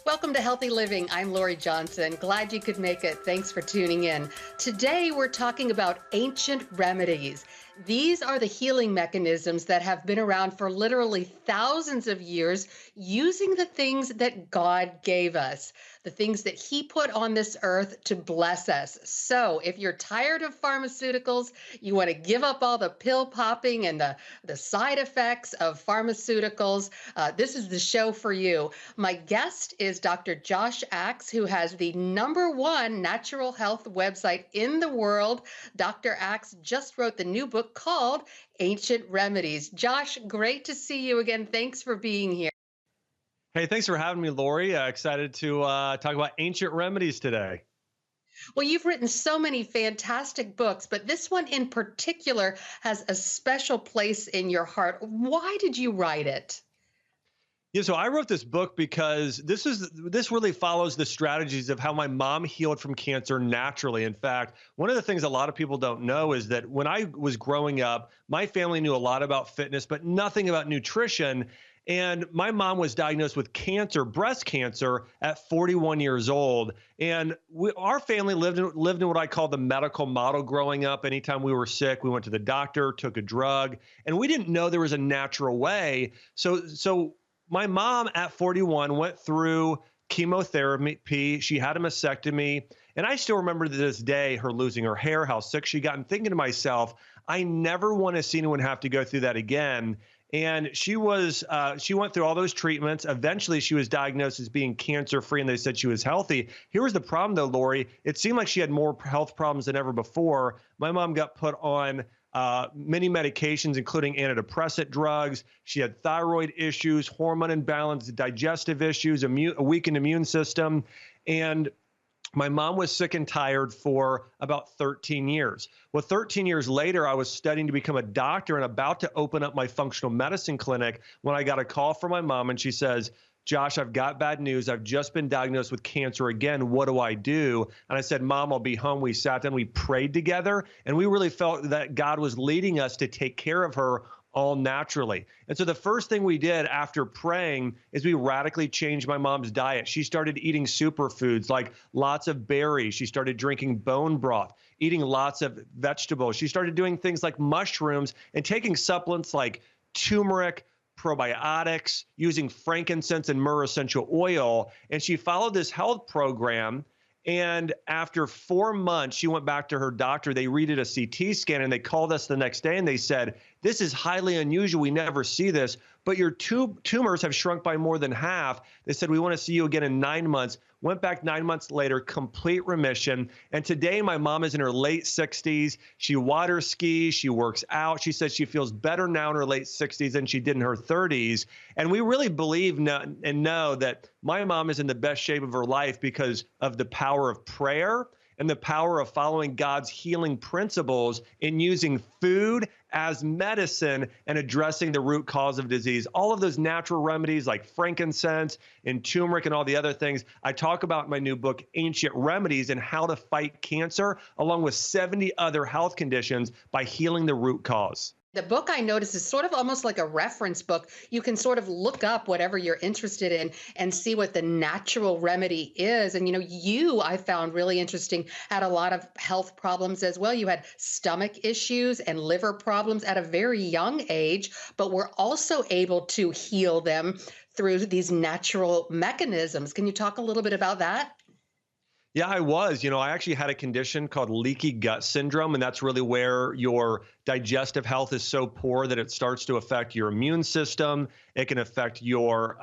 Welcome to Healthy Living. I'm Lori Johnson. Glad you could make it. Thanks for tuning in. Today, we're talking about ancient remedies. These are the healing mechanisms that have been around for literally thousands of years, using the things that God gave us, the things that He put on this earth to bless us. So if you're tired of pharmaceuticals, you want to give up all the pill popping and the side effects of pharmaceuticals, this is the show for you. My guest is Dr. Josh Axe, who has the #1 natural health website in the world. Dr. Axe just wrote the new book called Ancient Remedies. Josh, great to see you again. Thanks for being here. Hey, thanks for having me, Lori. Excited to talk about ancient remedies today. Well, you've written so many fantastic books, but this one in particular has a special place in your heart. Why did you write it? Yeah, so I wrote this book because this really follows the strategies of how my mom healed from cancer naturally. In fact, one of the things a lot of people don't know is that when I was growing up, my family knew a lot about fitness, but nothing about nutrition. And my mom was diagnosed with cancer, breast cancer, at 41 years old. And our family lived in what I call the medical model growing up. Anytime we were sick, we went to the doctor, took a drug, and we didn't know there was a natural way. So my mom at 41 went through chemotherapy. She had a mastectomy. And I still remember to this day her losing her hair, how sick she got, and thinking to myself, I never want to see anyone have to go through that again. And she went through all those treatments. Eventually, she was diagnosed as being cancer-free, and they said she was healthy. Here was the problem, though, Lori. It seemed like she had more health problems than ever before. My mom got put on many medications, including antidepressant drugs. She had thyroid issues, hormone imbalance, digestive issues, a weakened immune system. And my mom was sick and tired for about 13 years. Well, 13 years later, I was studying to become a doctor and about to open up my functional medicine clinic when I got a call from my mom, and she says, Josh, I've got bad news. I've just been diagnosed with cancer again. What do I do? And I said, Mom, I'll be home. We sat down, we prayed together, and we really felt that God was leading us to take care of her all naturally. And so the first thing we did after praying is we radically changed my mom's diet. She started eating superfoods like lots of berries. She started drinking bone broth, eating lots of vegetables. She started doing things like mushrooms and taking supplements like turmeric, probiotics, using frankincense and myrrh essential oil. And she followed this health program. And after 4 months, she went back to her doctor. They redid a CT scan, and they called us the next day, and they said, this is highly unusual. We never see this, but your tumors have shrunk by more than half. They said, we want to see you again in 9 months. Went back 9 months later, complete remission. And today, my mom is in her late 60s. She water skis. She works out. She says she feels better now in her late 60s than she did in her 30s. And we really believe and know that my mom is in the best shape of her life because of the power of prayer and the power of following God's healing principles in using food as medicine and addressing the root cause of disease. All of those natural remedies like frankincense and turmeric and all the other things I talk about in my new book, Ancient Remedies, and how to fight cancer, along with 70 other health conditions by healing the root cause. The book, I noticed, is sort of almost like a reference book. You can sort of look up whatever you're interested in and see what the natural remedy is. And, I found really interesting, had a lot of health problems as well. You had stomach issues and liver problems at a very young age, but were also able to heal them through these natural mechanisms. Can you talk a little bit about that? Yeah, I was. I actually had a condition called leaky gut syndrome, and that's really where your digestive health is so poor that it starts to affect your immune system. It can affect your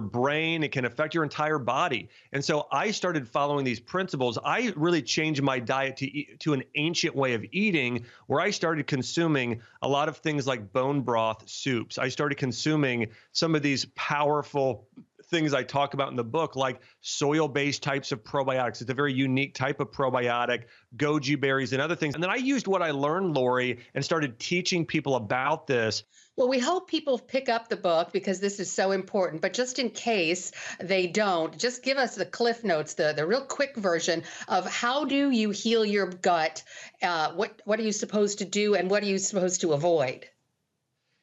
brain. It can affect your entire body. And so I started following these principles. I really changed my diet to an ancient way of eating, where I started consuming a lot of things like bone broth soups. I started consuming some of these powerful things I talk about in the book, like soil-based types of probiotics. It's a very unique type of probiotic, goji berries and other things. And then I used what I learned, Lori, and started teaching people about this. Well, we hope people pick up the book because this is so important. But just in case they don't, just give us the cliff notes, the real quick version of how do you heal your gut? What are you supposed to do and what are you supposed to avoid?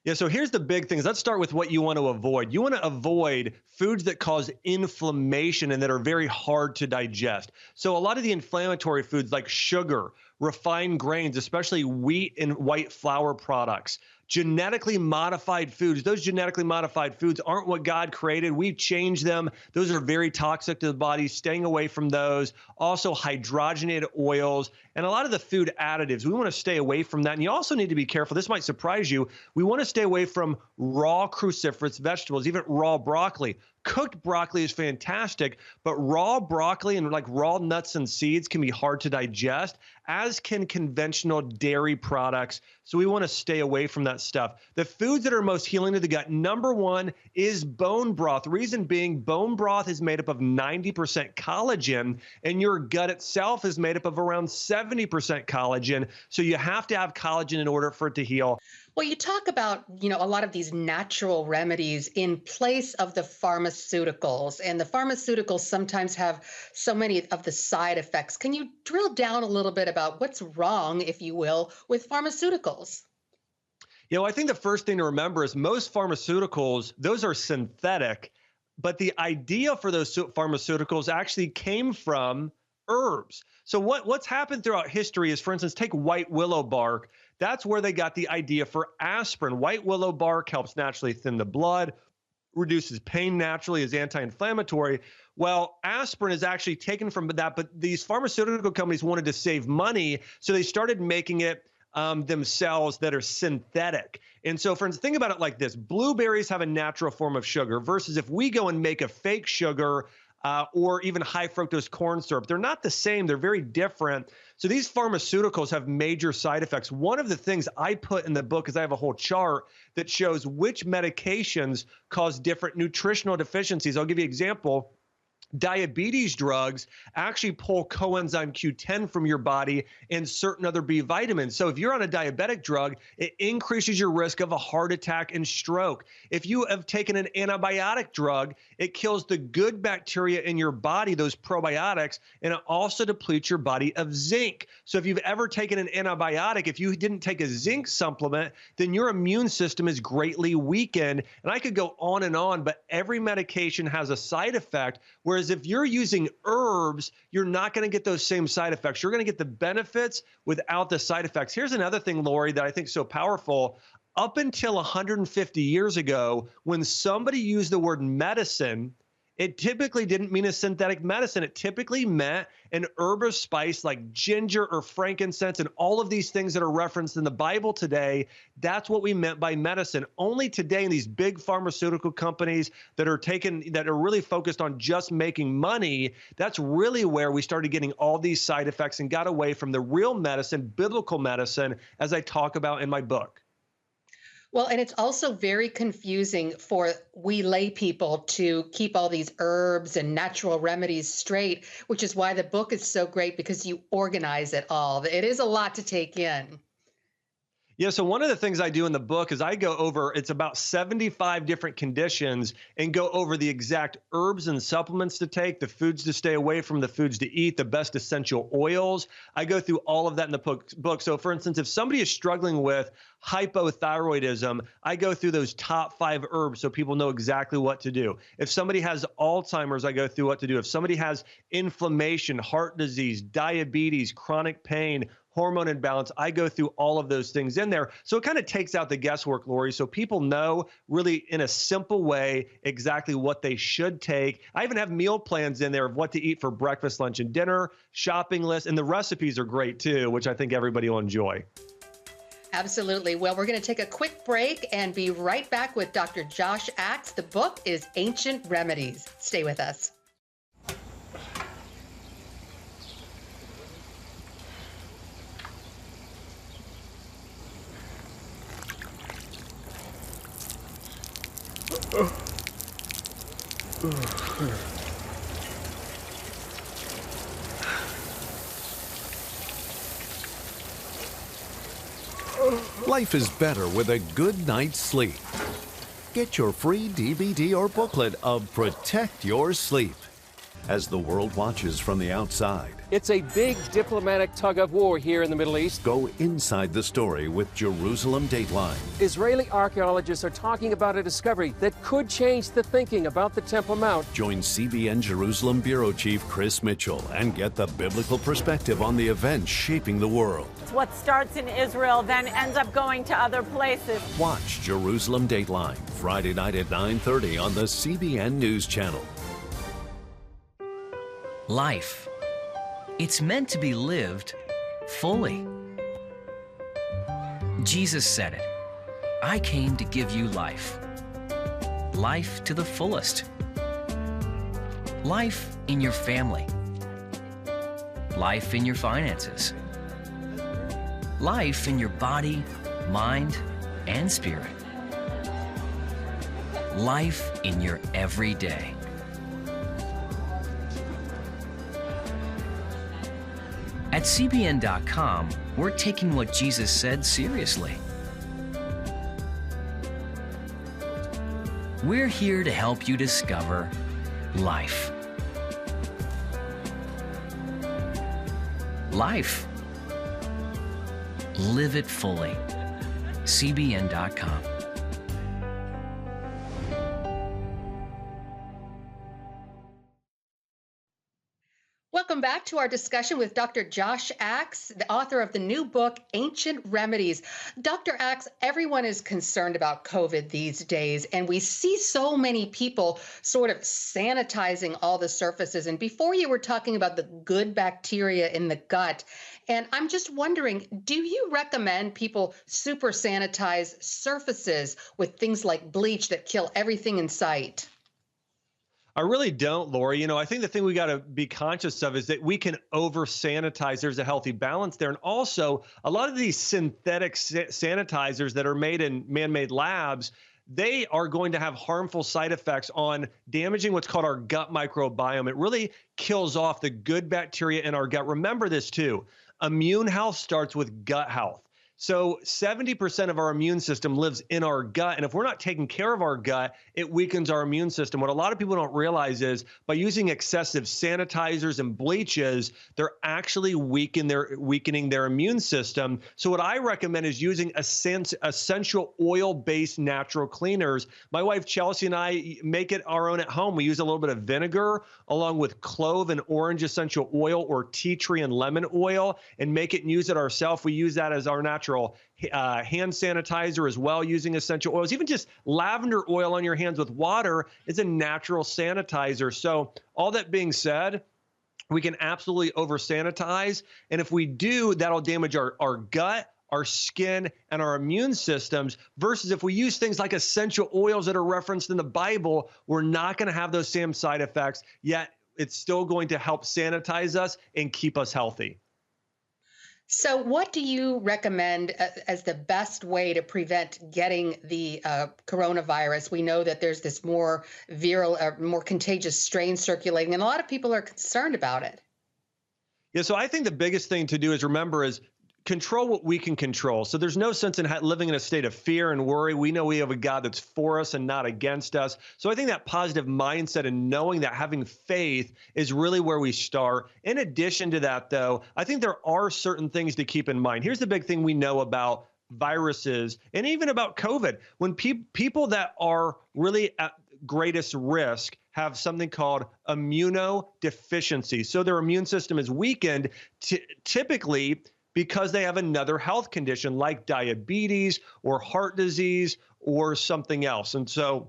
Yeah, so here's the big things. Let's start with what you want to avoid. You want to avoid foods that cause inflammation and that are very hard to digest. So a lot of the inflammatory foods like sugar, refined grains, especially wheat and white flour products, genetically modified foods. Those genetically modified foods aren't what God created. We've changed them. Those are very toxic to the body. Staying away from those. Also hydrogenated oils and a lot of the food additives. We want to stay away from that. And you also need to be careful. This might surprise you. We want to stay away from raw cruciferous vegetables, even raw broccoli. Cooked broccoli is fantastic, but raw broccoli and like raw nuts and seeds can be hard to digest, as can conventional dairy products. So we want to stay away from that stuff. The foods that are most healing to the gut, number one is bone broth. The reason being, bone broth is made up of 90% collagen, and your gut itself is made up of around 70% collagen. So you have to have collagen in order for it to heal. Well, you talk about, a lot of these natural remedies in place of the pharmaceuticals, and the pharmaceuticals sometimes have so many of the side effects. Can you drill down a little bit about what's wrong, if you will, with pharmaceuticals? I think the first thing to remember is most pharmaceuticals, those are synthetic, but the idea for those pharmaceuticals actually came from herbs. So what's happened throughout history is, for instance, take white willow bark. That's where they got the idea for aspirin. White willow bark helps naturally thin the blood, reduces pain naturally, is anti-inflammatory. Well, aspirin is actually taken from that, but these pharmaceutical companies wanted to save money, so they started making it themselves that are synthetic. And so, for instance, think about it like this. Blueberries have a natural form of sugar versus if we go and make a fake sugar, or even high fructose corn syrup. They're not the same. They're very different. So these pharmaceuticals have major side effects. One of the things I put in the book is I have a whole chart that shows which medications cause different nutritional deficiencies. I'll give you an example. Diabetes drugs actually pull coenzyme Q10 from your body and certain other B vitamins. So if you're on a diabetic drug, it increases your risk of a heart attack and stroke. If you have taken an antibiotic drug, it kills the good bacteria in your body, those probiotics, and it also depletes your body of zinc. So if you've ever taken an antibiotic, if you didn't take a zinc supplement, then your immune system is greatly weakened. And I could go on, but every medication has a side effect. Whereas if you're using herbs, you're not going to get those same side effects. You're going to get the benefits without the side effects. Here's another thing, Lori, that I think is so powerful. Up until 150 years ago, when somebody used the word medicine, it typically didn't mean a synthetic medicine. It typically meant an herb or spice like ginger or frankincense and all of these things that are referenced in the Bible today. That's what we meant by medicine. Only today in these big pharmaceutical companies that are really focused on just making money, that's really where we started getting all these side effects and got away from the real medicine, biblical medicine, as I talk about in my book. Well, and it's also very confusing for we lay people to keep all these herbs and natural remedies straight, which is why the book is so great because you organize it all. It is a lot to take in. Yeah, so one of the things I do in the book is I go over, it's about 75 different conditions and go over the exact herbs and supplements to take, the foods to stay away from, the foods to eat, the best essential oils. I go through all of that in the book. So for instance, if somebody is struggling with hypothyroidism, I go through those top 5 herbs so people know exactly what to do. If somebody has Alzheimer's, I go through what to do. If somebody has inflammation, heart disease, diabetes, chronic pain, hormone imbalance, I go through all of those things in there. So it kind of takes out the guesswork, Lori, so people know really in a simple way exactly what they should take. I even have meal plans in there of what to eat for breakfast, lunch, and dinner, shopping list, and the recipes are great too, which I think everybody will enjoy. Absolutely. Well, we're going to take a quick break and be right back with Dr. Josh Axe. The book is Ancient Remedies. Stay with us. Life is better with a good night's sleep. Get your free DVD or booklet of Protect Your Sleep. as the world watches from the outside. It's a big diplomatic tug of war here in the Middle East. Go inside the story with Jerusalem Dateline. Israeli archaeologists are talking about a discovery that could change the thinking about the Temple Mount. Join CBN Jerusalem Bureau Chief Chris Mitchell and get the biblical perspective on the events shaping the world. What starts in Israel then ends up going to other places. Watch Jerusalem Dateline, Friday night at 9:30 on the CBN News Channel. Life. It's meant to be lived fully. Jesus said it. I came to give you life. Life to the fullest. Life in your family. Life in your finances. Life in your body, mind, and spirit. Life in your everyday. At CBN.com, we're taking what Jesus said seriously. We're here to help you discover life. Life. Live it fully. CBN.com. Welcome back to our discussion with Dr. Josh Axe, the author of the new book, Ancient Remedies. Dr. Axe, everyone is concerned about COVID these days, and we see so many people sort of sanitizing all the surfaces. And before you were talking about the good bacteria in the gut, and I'm just wondering, do you recommend people super sanitize surfaces with things like bleach that kill everything in sight? I really don't, Lori. I think the thing we got to be conscious of is that we can over sanitize. There's a healthy balance there. And also, a lot of these synthetic sanitizers that are made in man-made labs, they are going to have harmful side effects on damaging what's called our gut microbiome. It really kills off the good bacteria in our gut. Remember this too. Immune health starts with gut health. So 70% of our immune system lives in our gut. And if we're not taking care of our gut, it weakens our immune system. What a lot of people don't realize is by using excessive sanitizers and bleaches, they're actually weakening their immune system. So what I recommend is using essential oil-based natural cleaners. My wife, Chelsea, and I make it our own at home. We use a little bit of vinegar along with clove and orange essential oil or tea tree and lemon oil and make it and use it ourselves. We use that as our natural hand sanitizer as well, using essential oils. Even just lavender oil on your hands with water is a natural sanitizer. So all that being said, we can absolutely over sanitize. And if we do, that'll damage our gut, our skin, and our immune systems, versus if we use things like essential oils that are referenced in the Bible, we're not going to have those same side effects, yet it's still going to help sanitize us and keep us healthy. So what do you recommend as the best way to prevent getting the coronavirus? We know that there's this more viral, more contagious strain circulating, and a lot of people are concerned about it. Yeah, so I think the biggest thing to do is remember is control what we can control. So there's no sense in living in a state of fear and worry. We know we have a God that's for us and not against us. So I think that positive mindset and knowing that, having faith, is really where we start. In addition to that, though, I think there are certain things to keep in mind. Here's the big thing we know about viruses and even about COVID. When people that are really at greatest risk have something called immunodeficiency. So their immune system is weakened, typically because they have another health condition like diabetes or heart disease or something else. And so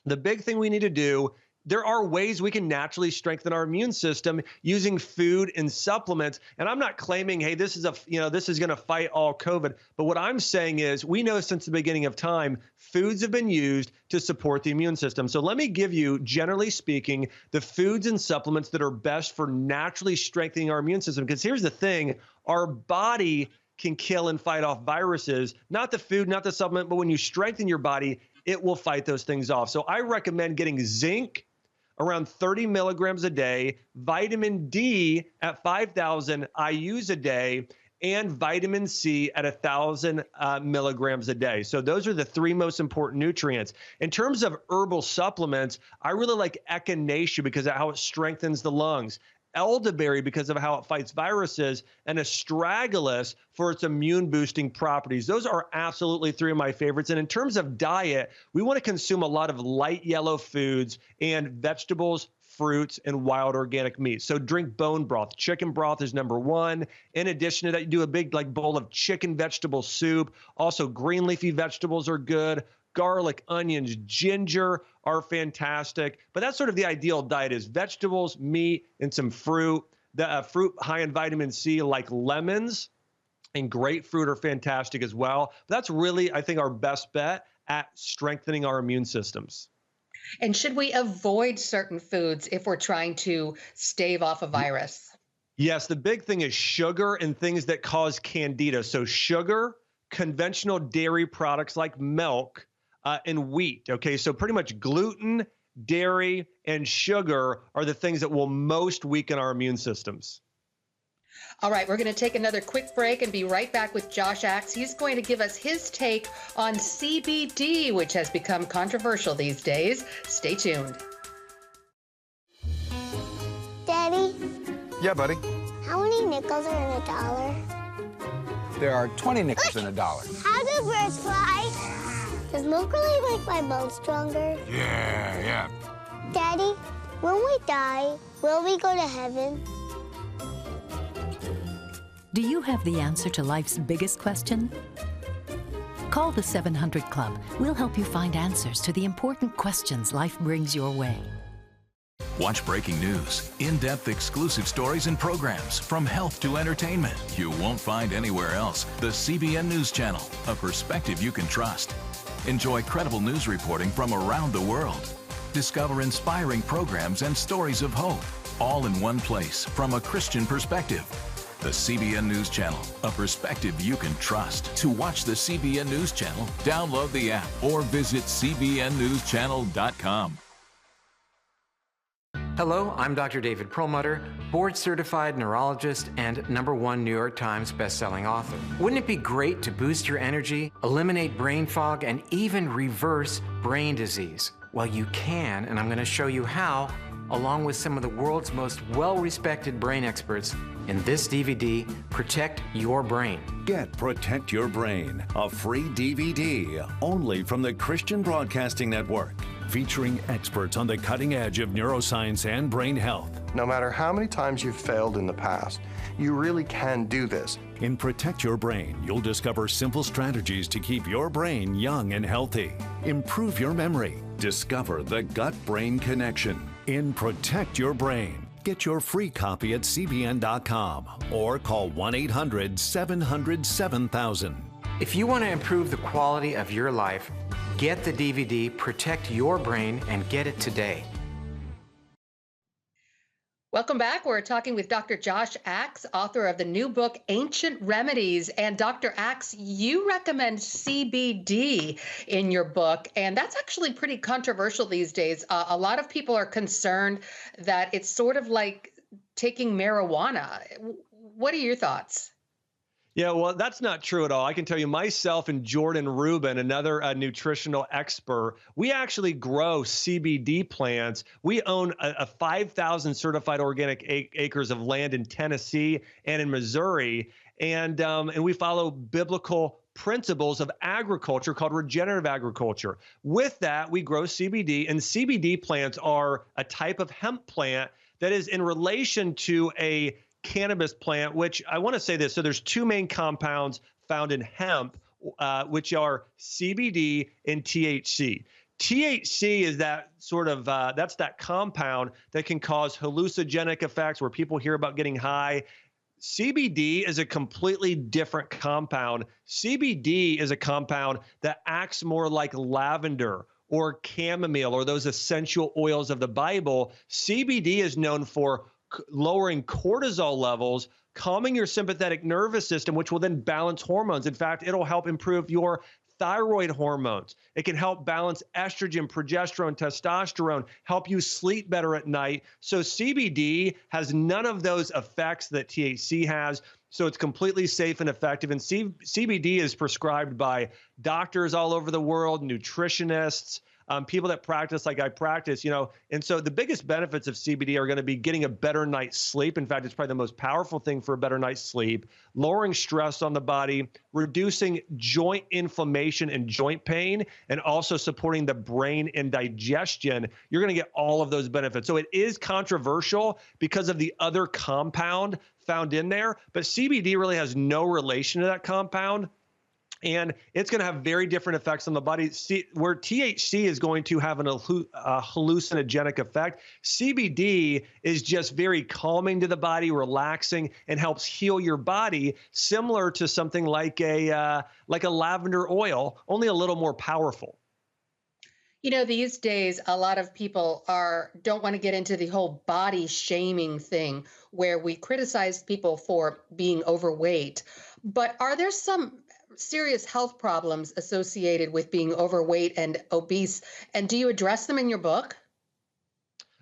the big thing we need to do, there are ways we can naturally strengthen our immune system using food and supplements. And I'm not claiming, hey, this is going to fight all COVID. But what I'm saying is we know since the beginning of time, foods have been used to support the immune system. So let me give you, generally speaking, the foods and supplements that are best for naturally strengthening our immune system. Because here's the thing, our body can kill and fight off viruses, not the food, not the supplement, but when you strengthen your body, it will fight those things off. So I recommend getting zinc around 30 milligrams a day, vitamin D at 5,000 IUs a day, and vitamin C at 1,000 milligrams a day. So those are the three most important nutrients. In terms of herbal supplements, I really like echinacea because of how it strengthens the lungs, elderberry because of how it fights viruses, and astragalus for its immune boosting properties. Those are absolutely three of my favorites. And in terms of diet, we want to consume a lot of light yellow foods and vegetables, fruits, and wild organic meat. So drink bone broth. Chicken broth is number one. In addition to that, you do a big bowl of chicken vegetable soup. Also, green leafy vegetables are good. Garlic, onions, ginger are fantastic. But that's sort of the ideal diet is vegetables, meat, and some fruit. The fruit high in vitamin C like lemons and grapefruit are fantastic as well. But that's really, I think, our best bet at strengthening our immune systems. And should we avoid certain foods if we're trying to stave off a virus? Yes, the big thing is sugar and things that cause candida. So sugar, conventional dairy products like milk, and wheat. Okay, so pretty much gluten, dairy, and sugar are the things that will most weaken our immune systems. All right, we're going to take another quick break and be right back with Josh Axe. He's going to give us his take on CBD, which has become controversial these days. Stay tuned. Daddy? Yeah, buddy? How many nickels are in a dollar? There are 20 nickels in a dollar. How do birds fly? Does milk really make my bones stronger? Yeah. Daddy, when we die, will we go to heaven? Do you have the answer to life's biggest question? Call the 700 Club. We'll help you find answers to the important questions life brings your way. Watch breaking news, in-depth exclusive stories and programs from health to entertainment you won't find anywhere else. The CBN News Channel, a perspective you can trust. Enjoy credible news reporting from around the world. Discover inspiring programs and stories of hope, all in one place from a Christian perspective. The CBN News Channel, a perspective you can trust. To watch the CBN News Channel, download the app or visit cbnnewschannel.com. Hello, I'm Dr. David Perlmutter, board-certified neurologist and #1 New York Times bestselling author. Wouldn't it be great to boost your energy, eliminate brain fog, and even reverse brain disease? Well, you can, and I'm going to show you how, along with some of the world's most well-respected brain experts in this DVD, Protect Your Brain. Get Protect Your Brain, a free DVD only from the Christian Broadcasting Network, featuring experts on the cutting edge of neuroscience and brain health. No matter how many times you've failed in the past, you really can do this. In Protect Your Brain, you'll discover simple strategies to keep your brain young and healthy. Improve your memory. Discover the gut-brain connection. In Protect Your Brain. Get your free copy at cbn.com or call 1-800-700-7000. If you want to improve the quality of your life, get the DVD Protect Your Brain and get it today. Welcome back. We're talking with Dr. Josh Axe, author of the new book, Ancient Remedies. And Dr. Axe, you recommend CBD in your book, and that's actually pretty controversial these days. A lot of people are concerned that it's sort of like taking marijuana. What are your thoughts? Yeah, well, that's not true at all. I can tell you myself and Jordan Rubin, another nutritional expert, we actually grow CBD plants. We own a 5,000 certified organic acres of land in Tennessee and in Missouri. And we follow biblical principles of agriculture called regenerative agriculture. With that, we grow CBD, and CBD plants are a type of hemp plant that is in relation to a cannabis plant, which I want to say this. So there's two main compounds found in hemp, which are CBD and THC. THC is that sort of, that's that compound that can cause hallucinogenic effects where people hear about getting high. CBD is a completely different compound. CBD is a compound that acts more like lavender or chamomile or those essential oils of the Bible. CBD is known for lowering cortisol levels, calming your sympathetic nervous system, which will then balance hormones. In fact, it'll help improve your thyroid hormones. It can help balance estrogen, progesterone, testosterone, help you sleep better at night. So CBD has none of those effects that THC has. So it's completely safe and effective. And CBD is prescribed by doctors all over the world, nutritionists, people that practice like I practice, and so the biggest benefits of CBD are going to be getting a better night's sleep. In fact, it's probably the most powerful thing for a better night's sleep, lowering stress on the body, reducing joint inflammation and joint pain, and also supporting the brain and digestion. You're going to get all of those benefits. So it is controversial because of the other compound found in there, but CBD really has no relation to that compound. And it's going to have very different effects on the body. Where THC is going to have a hallucinogenic effect, CBD is just very calming to the body, relaxing, and helps heal your body, similar to something like a lavender oil, only a little more powerful. These days, a lot of people don't want to get into the whole body shaming thing where we criticize people for being overweight. But are there some serious health problems associated with being overweight and obese? And do you address them in your book?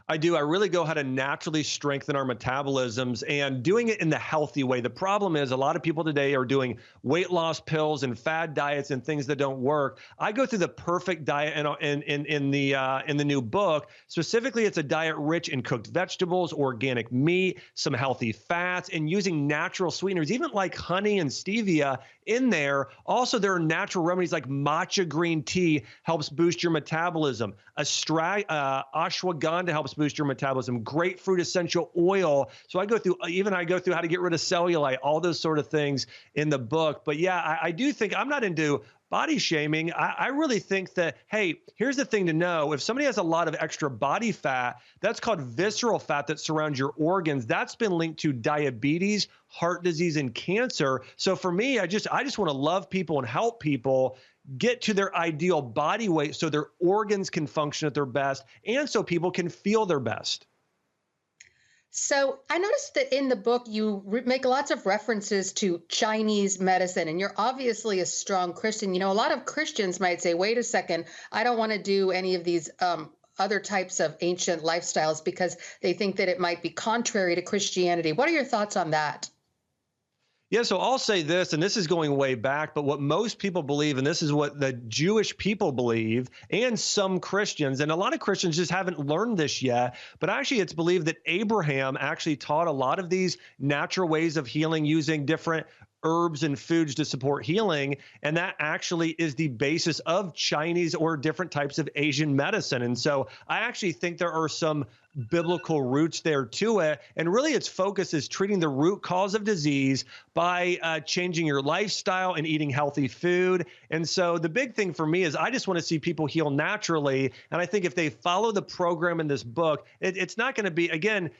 I do. I really go how to naturally strengthen our metabolisms and doing it in the healthy way. The problem is a lot of people today are doing weight loss pills and fad diets and things that don't work. I go through the perfect diet in the new book. Specifically, it's a diet rich in cooked vegetables, organic meat, some healthy fats, and using natural sweeteners, even like honey and stevia in there. Also, there are natural remedies like matcha green tea helps boost your metabolism. Ashwagandha helps boost your metabolism. Grapefruit essential oil. So I go through how to get rid of cellulite, all those sort of things in the book. But yeah, I do think I'm not into body shaming. I really think that, hey, here's the thing to know. If somebody has a lot of extra body fat, that's called visceral fat that surrounds your organs. That's been linked to diabetes, heart disease, and cancer. So for me, I just want to love people and help people get to their ideal body weight so their organs can function at their best and so people can feel their best. So I noticed that in the book, you make lots of references to Chinese medicine, and you're obviously a strong Christian. A lot of Christians might say, wait a second, I don't want to do any of these other types of ancient lifestyles because they think that it might be contrary to Christianity. What are your thoughts on that? Yeah, so I'll say this, and this is going way back, but what most people believe, and this is what the Jewish people believe, and some Christians, and a lot of Christians just haven't learned this yet, but actually it's believed that Abraham actually taught a lot of these natural ways of healing using different herbs and foods to support healing. And that actually is the basis of Chinese or different types of Asian medicine. And so I actually think there are some biblical roots there to it. And really its focus is treating the root cause of disease by changing your lifestyle and eating healthy food. And so the big thing for me is I just want to see people heal naturally. And I think if they follow the program in this book, it's not going to be, again,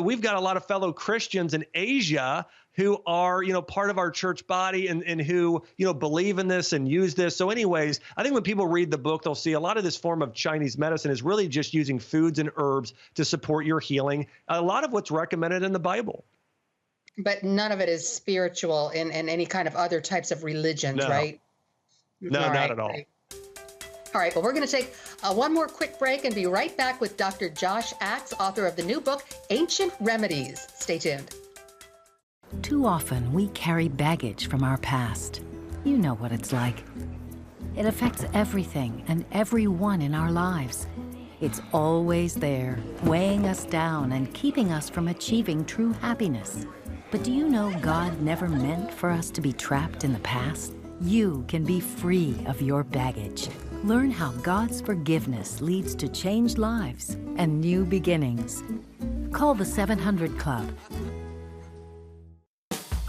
we've got a lot of fellow Christians in Asia who are, part of our church body and who, believe in this and use this. So anyways, I think when people read the book, they'll see a lot of this form of Chinese medicine is really just using foods and herbs to support your healing. A lot of what's recommended in the Bible. But none of it is spiritual in any kind of other types of religions, right? No, not at all. Right. All right, well, we're going to take one more quick break and be right back with Dr. Josh Axe, author of the new book, Ancient Remedies. Stay tuned. Too often, we carry baggage from our past. You know what it's like. It affects everything and everyone in our lives. It's always there, weighing us down and keeping us from achieving true happiness. But do you know God never meant for us to be trapped in the past? You can be free of your baggage. Learn how God's forgiveness leads to changed lives and new beginnings. Call the 700 Club.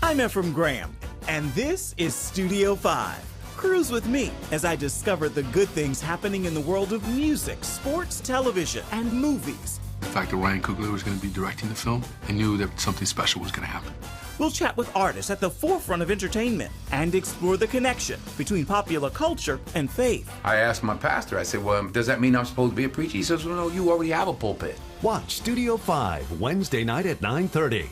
I'm Ephraim Graham, and this is Studio 5. Cruise with me as I discover the good things happening in the world of music, sports, television, and movies. The fact that Ryan Coogler was going to be directing the film, I knew that something special was going to happen. We'll chat with artists at the forefront of entertainment and explore the connection between popular culture and faith. I asked my pastor, I said, well, does that mean I'm supposed to be a preacher? He says, well, no, you already have a pulpit. Watch Studio 5, Wednesday night at 9:30.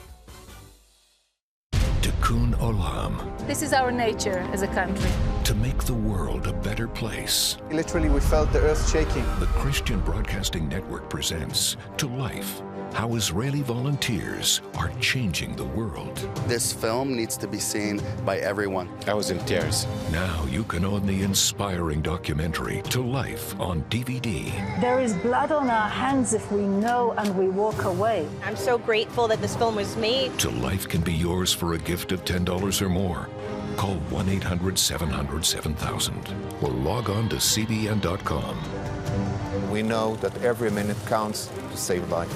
Tikkun Olam. This is our nature as a country. To make the world a better place. Literally, we felt the earth shaking. The Christian Broadcasting Network presents To Life, how Israeli volunteers are changing the world. This film needs to be seen by everyone. I was in tears. Now you can own the inspiring documentary To Life on DVD. There is blood on our hands if we know and we walk away. I'm so grateful that this film was made. To Life can be yours for a gift of $10 or more. Call 1-800-700-7000 or log on to CBN.com. We know that every minute counts to save life.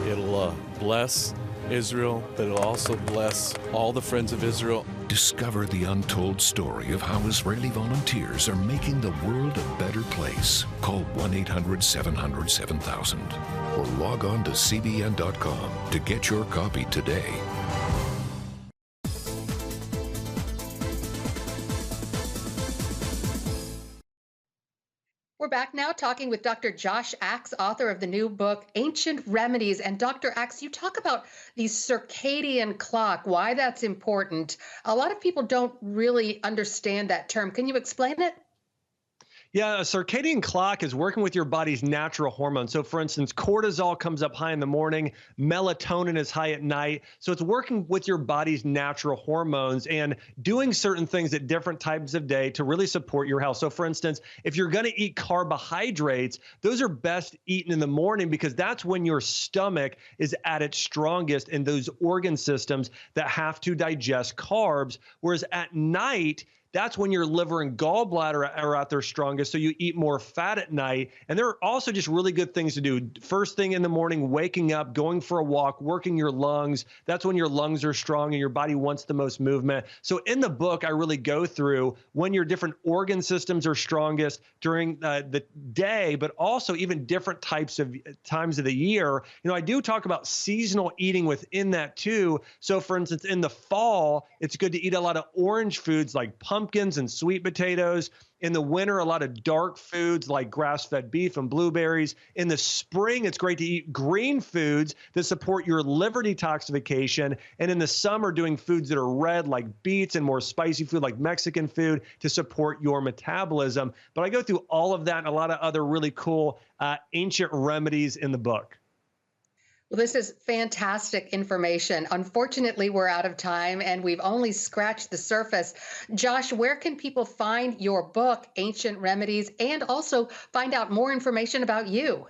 It'll bless Israel, but it'll also bless all the friends of Israel. Discover the untold story of how Israeli volunteers are making the world a better place. Call 1-800-700-7000 or log on to CBN.com to get your copy today. We're back now talking with Dr. Josh Axe, author of the new book, Ancient Remedies. And Dr. Axe, you talk about the circadian clock, why that's important. A lot of people don't really understand that term. Can you explain it? Yeah, a circadian clock is working with your body's natural hormones. So for instance, cortisol comes up high in the morning, melatonin is high at night. So it's working with your body's natural hormones and doing certain things at different times of day to really support your health. So for instance, if you're going to eat carbohydrates, those are best eaten in the morning because that's when your stomach is at its strongest in those organ systems that have to digest carbs. Whereas at night, that's when your liver and gallbladder are at their strongest. So you eat more fat at night. And there are also just really good things to do. First thing in the morning, waking up, going for a walk, working your lungs. That's when your lungs are strong and your body wants the most movement. So in the book, I really go through when your different organ systems are strongest during the day, but also even different types of times of the year. You know, I do talk about seasonal eating within that too. So for instance, in the fall, it's good to eat a lot of orange foods like pumpkins and sweet potatoes. In the winter, a lot of dark foods like grass-fed beef and blueberries. In the spring, it's great to eat green foods that support your liver detoxification. And in the summer, doing foods that are red like beets and more spicy food like Mexican food to support your metabolism. But I go through all of that and a lot of other really cool ancient remedies in the book. Well, this is fantastic information. Unfortunately, we're out of time and we've only scratched the surface. Josh, where can people find your book, Ancient Remedies, and also find out more information about you?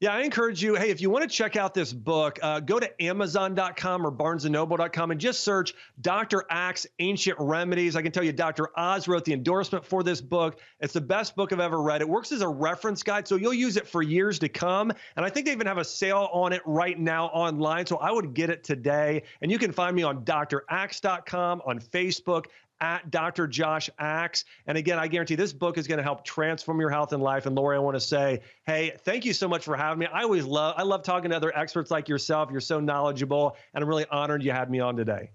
Yeah, I encourage you, hey, if you want to check out this book, go to Amazon.com or BarnesandNoble.com and just search Dr. Axe, Ancient Remedies. I can tell you Dr. Oz wrote the endorsement for this book. It's the best book I've ever read. It works as a reference guide, so you'll use it for years to come. And I think they even have a sale on it right now online, so I would get it today. And you can find me on draxe.com, on Facebook, at Dr. Josh Axe. And again, I guarantee this book is going to help transform your health and life. And Lori, I want to say, hey, thank you so much for having me. I love talking to other experts like yourself. You're so knowledgeable, and I'm really honored you had me on today.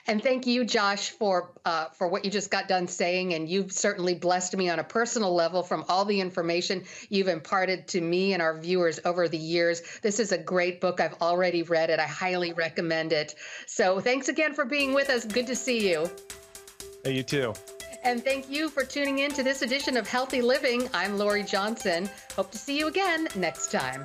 And thank you, Josh, for what you just got done saying. And you've certainly blessed me on a personal level from all the information you've imparted to me and our viewers over the years. This is a great book. I've already read it. I highly recommend it. So thanks again for being with us. Good to see you. Hey, you too. And thank you for tuning in to this edition of Healthy Living. I'm Lori Johnson. Hope to see you again next time.